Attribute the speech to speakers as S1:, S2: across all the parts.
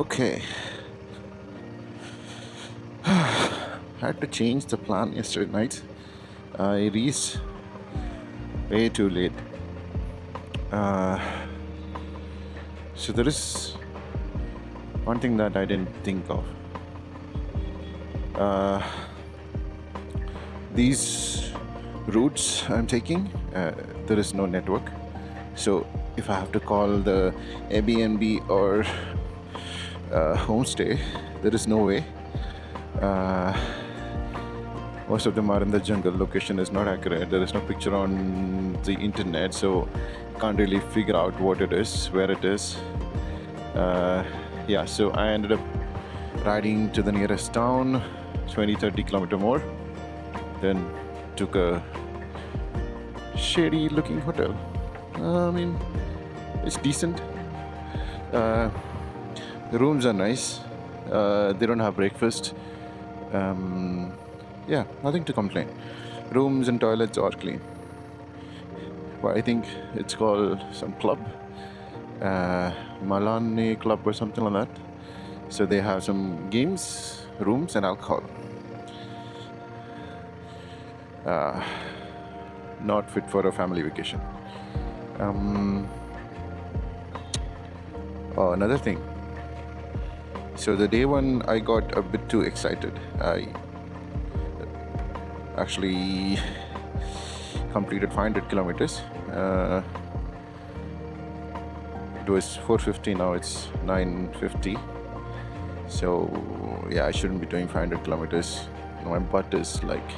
S1: Okay. Had to change the plan yesterday night. I reached way too late. Uh, so there is one thing that I didn't think of. These routes I'm taking, there is no network. So if I have to call the Airbnb or homestay, there is no way. Most of them are in the jungle. Location is not accurate. There is no picture on the internet, so can't really figure out what it is, where it is. So I ended up riding to the nearest town, 20-30 kilometer more. Then took a shady looking hotel. It's decent. The rooms are nice. They don't have breakfast. Nothing to complain. Rooms and toilets are clean. Well, I think it's called some club, Malane Club or something like that. So they have some games, rooms, and alcohol. Not fit for a family vacation. Another thing. So the day one, I got a bit too excited. I actually completed 500 kilometers. It was 450, now it's 950. So yeah, I shouldn't be doing 500 kilometers. My butt is like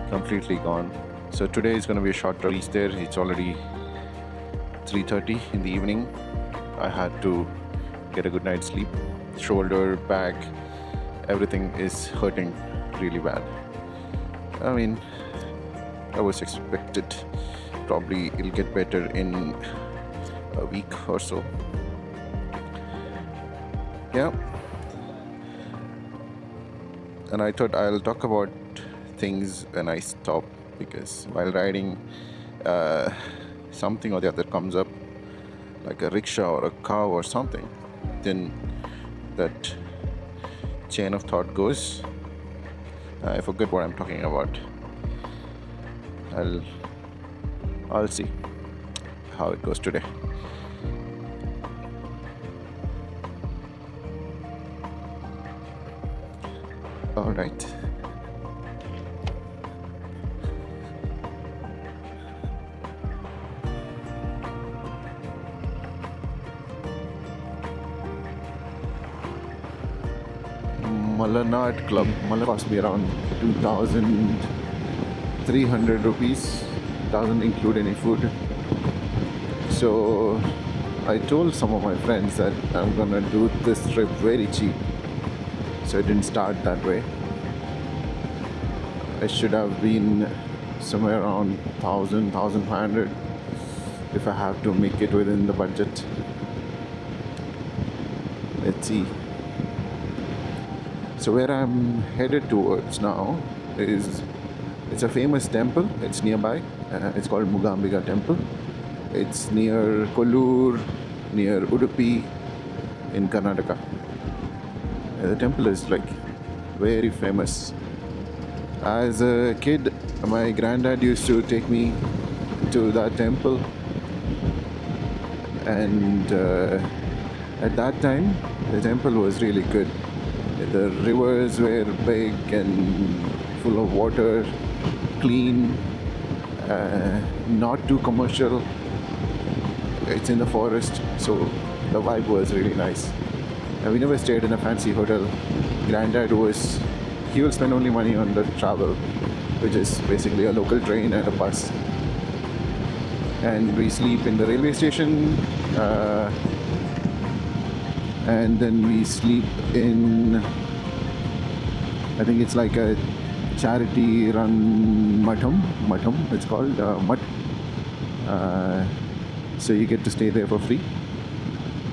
S1: completely gone. So today is going to be a short reach there. It's already 3:30 in the evening. I had to get a good night's sleep. Shoulder, back, everything is hurting really bad. I was expected. Probably it'll get better in a week or so. Yeah. And I thought I'll talk about things when I stop, because while riding, something or the other comes up, like a rickshaw or a cow or something. Then that chain of thought goes. I forget what I'm talking about. I'll see how it goes today. All right. Malanad Club. Malanad cost me around 2,300 rupees. Doesn't include any food. So I told some of my friends that I'm gonna do this trip very cheap. So I didn't start that way. I should have been somewhere around 1,000, 1,500 if I have to make it within the budget. Let's see. So where I'm headed towards now it's a famous temple. It's nearby. It's called Mookambika Temple. It's near Kollur, near Udupi in Karnataka. The temple is like very famous. As a kid, my granddad used to take me to that temple, and at that time the temple was really good. The rivers were big and full of water, clean, not too commercial. It's in the forest, so the vibe was really nice. And we never stayed in a fancy hotel. Granddad will spend only money on the travel, which is basically a local train and a bus. And we sleep in the railway station, and then we sleep in, I think it's like a charity run matham it's called, mutt. So you get to stay there for free.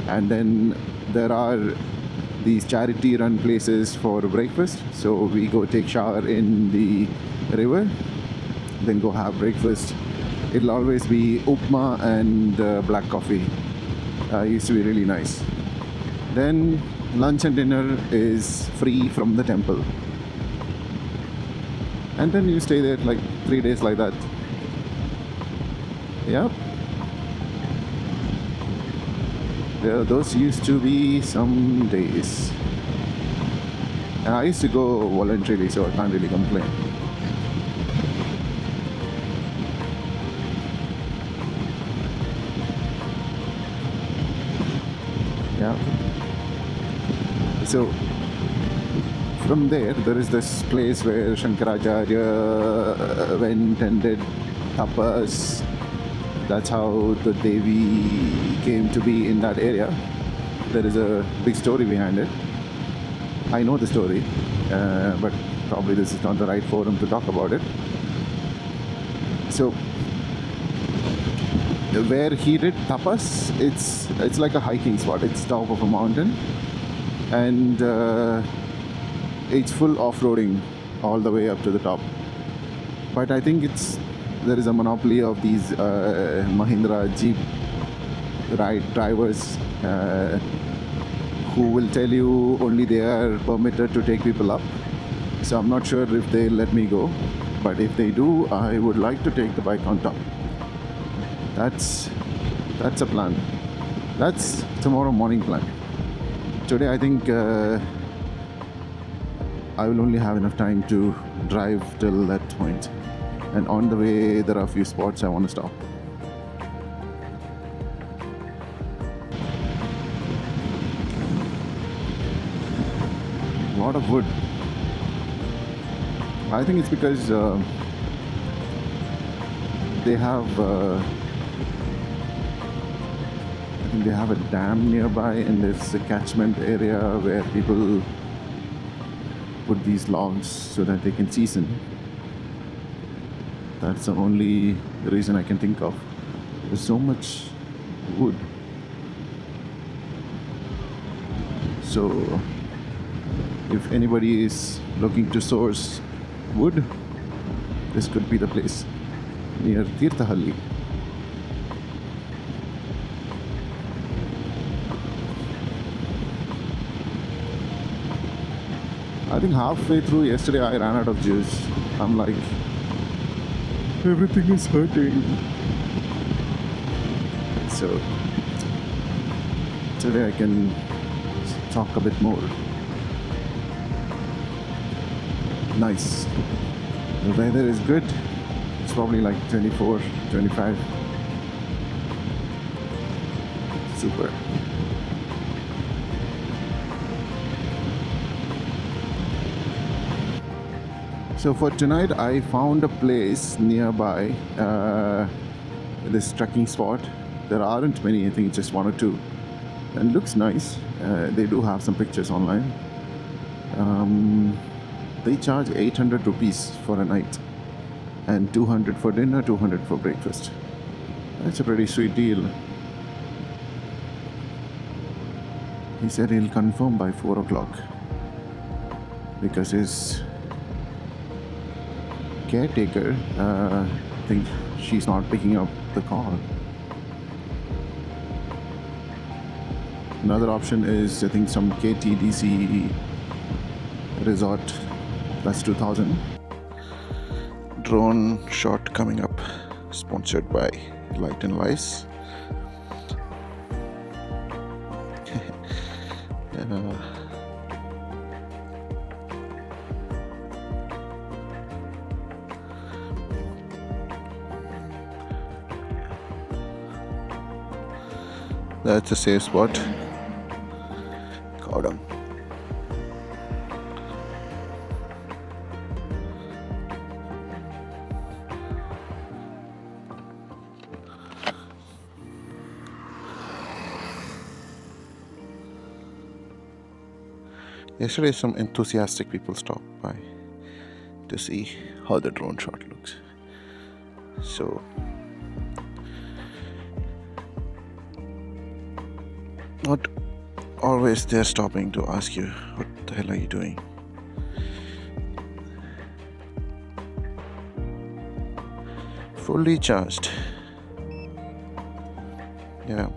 S1: And then there are these charity run places for breakfast. So we go take shower in the river, then go have breakfast. It'll always be upma and black coffee. Used to be really nice. Then lunch and dinner is free from the temple. And then you stay there like 3 days like that. Yep. Yeah, those used to be some days. And I used to go voluntarily, so I can't really complain. Yeah. So from there is this place where Shankaracharya went and did tapas. That's how the Devi came to be in that area. There is a big story behind it. I know the story, but probably this is not the right forum to talk about it. So where he did tapas, it's like a hiking spot. It's top of a mountain, and it's full off-roading all the way up to the top. But I think there is a monopoly of these Mahindra Jeep drivers who will tell you only they are permitted to take people up. So I'm not sure if they let me go, but if they do, I would like to take the bike on top. That's a plan. That's tomorrow morning plan. Today I think I will only have enough time to drive till that point. And on the way, there are a few spots I want to stop. A lot of wood. I think it's because they have they have a dam nearby, and there's a catchment area where people put these logs so that they can season. That's the only reason I can think of. There's so much wood. So if anybody is looking to source wood, this could be the place near Tirthahalli. I think halfway through yesterday I ran out of juice. I'm like, everything is hurting. So today I can talk a bit more. Nice. The weather is good. It's probably like 24, 25. Super. So for tonight, I found a place nearby, this trekking spot. There aren't many, I think just one or two. And it looks nice. They do have some pictures online. They charge 800 rupees for a night. And 200 for dinner, 200 for breakfast. That's a pretty sweet deal. He said he'll confirm by 4 o'clock. Because his caretaker, I think she's not picking up the call. Another option is, I think, some KTDC resort. That's 2000. Drone shot coming up, sponsored by Light and Lice. That's a safe spot. Got him. Yesterday, some enthusiastic people stopped by to see how the drone shot looks. So, not always they're stopping to ask you, what the hell are you doing? Fully charged. Yeah.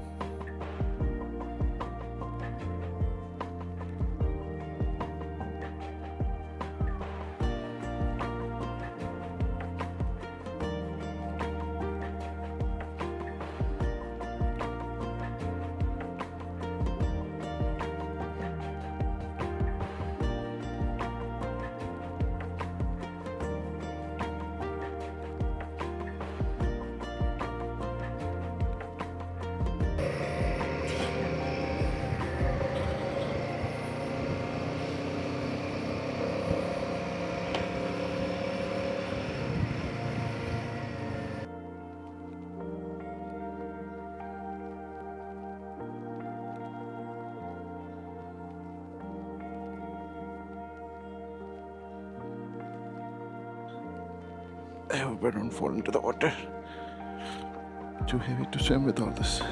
S1: I hope I don't fall into the water. Too heavy to swim with all this.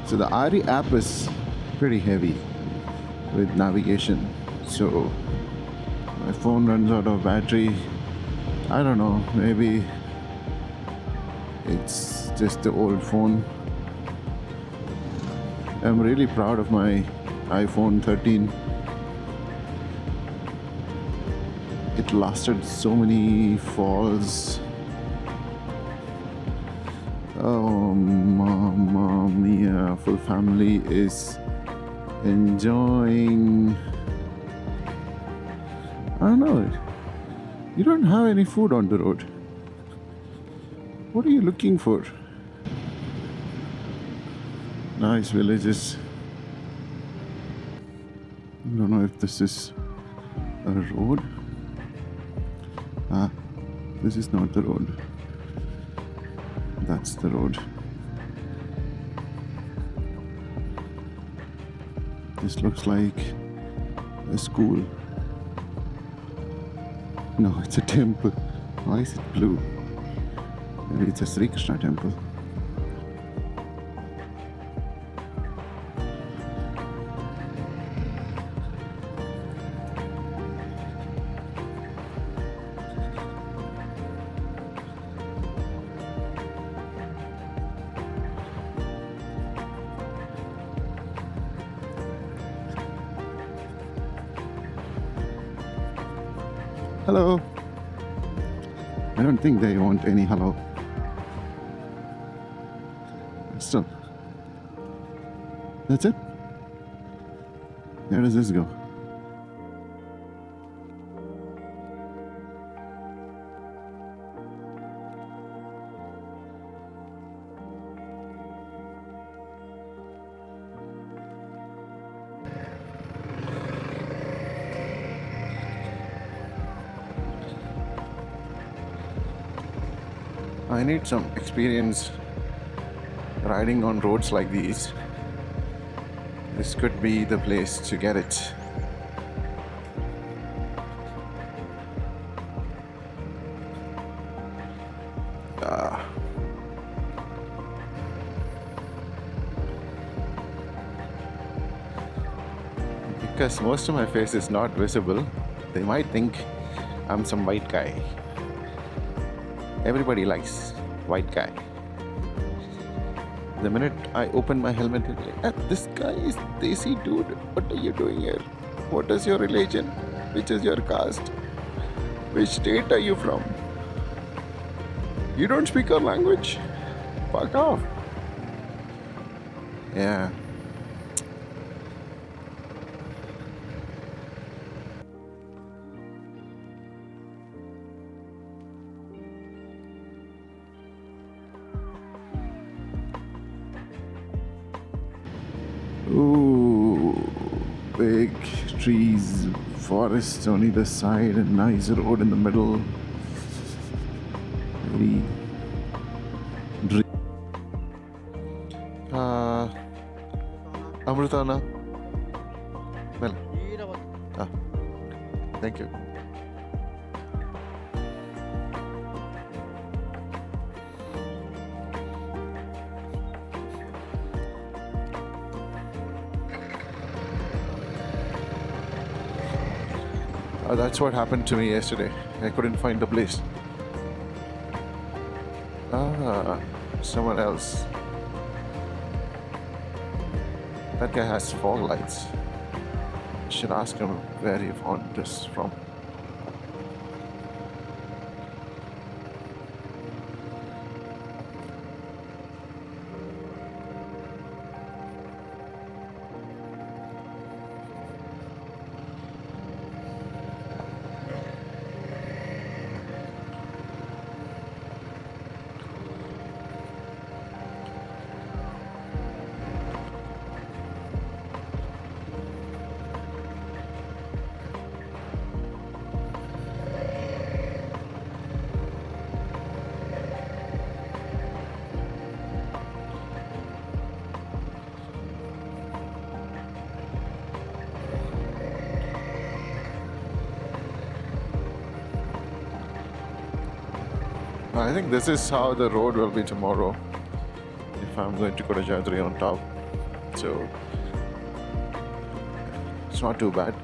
S1: So the RE app is pretty heavy with navigation. So my phone runs out of battery. I don't know, maybe it's just the old phone. I'm really proud of my iPhone 13. It lasted so many falls. Oh, mamma mia, full family is enjoying. I don't know. You don't have any food on the road. What are you looking for? Nice villages. I don't know if this is a road. Ah, this is not the road. That's the road. This looks like a school. No, it's a temple. Why is it blue? Maybe it's a Sri Krishna temple. Hello. I don't think they want any hello. Still. That's it? Where does this go? I need some experience riding on roads like these. This could be the place to get it. Because most of my face is not visible, they might think I'm some white guy. Everybody likes white guy. The minute I open my helmet, they'll be like, this guy is Desi dude. What are you doing here? What is your religion? Which is your caste? Which state are you from? You don't speak our language? Fuck off. Yeah. Ooh, big trees, forests on either side, a nice road in the middle. Very Amrutana. Well, thank you. That's what happened to me yesterday. I couldn't find the place. Someone else. That guy has fog lights. I should ask him where he found this from. I think this is how the road will be tomorrow if I'm going to Kodachadri on top. So it's not too bad.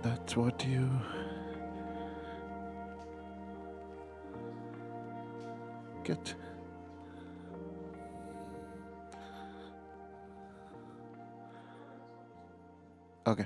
S1: That's what you get. Okay.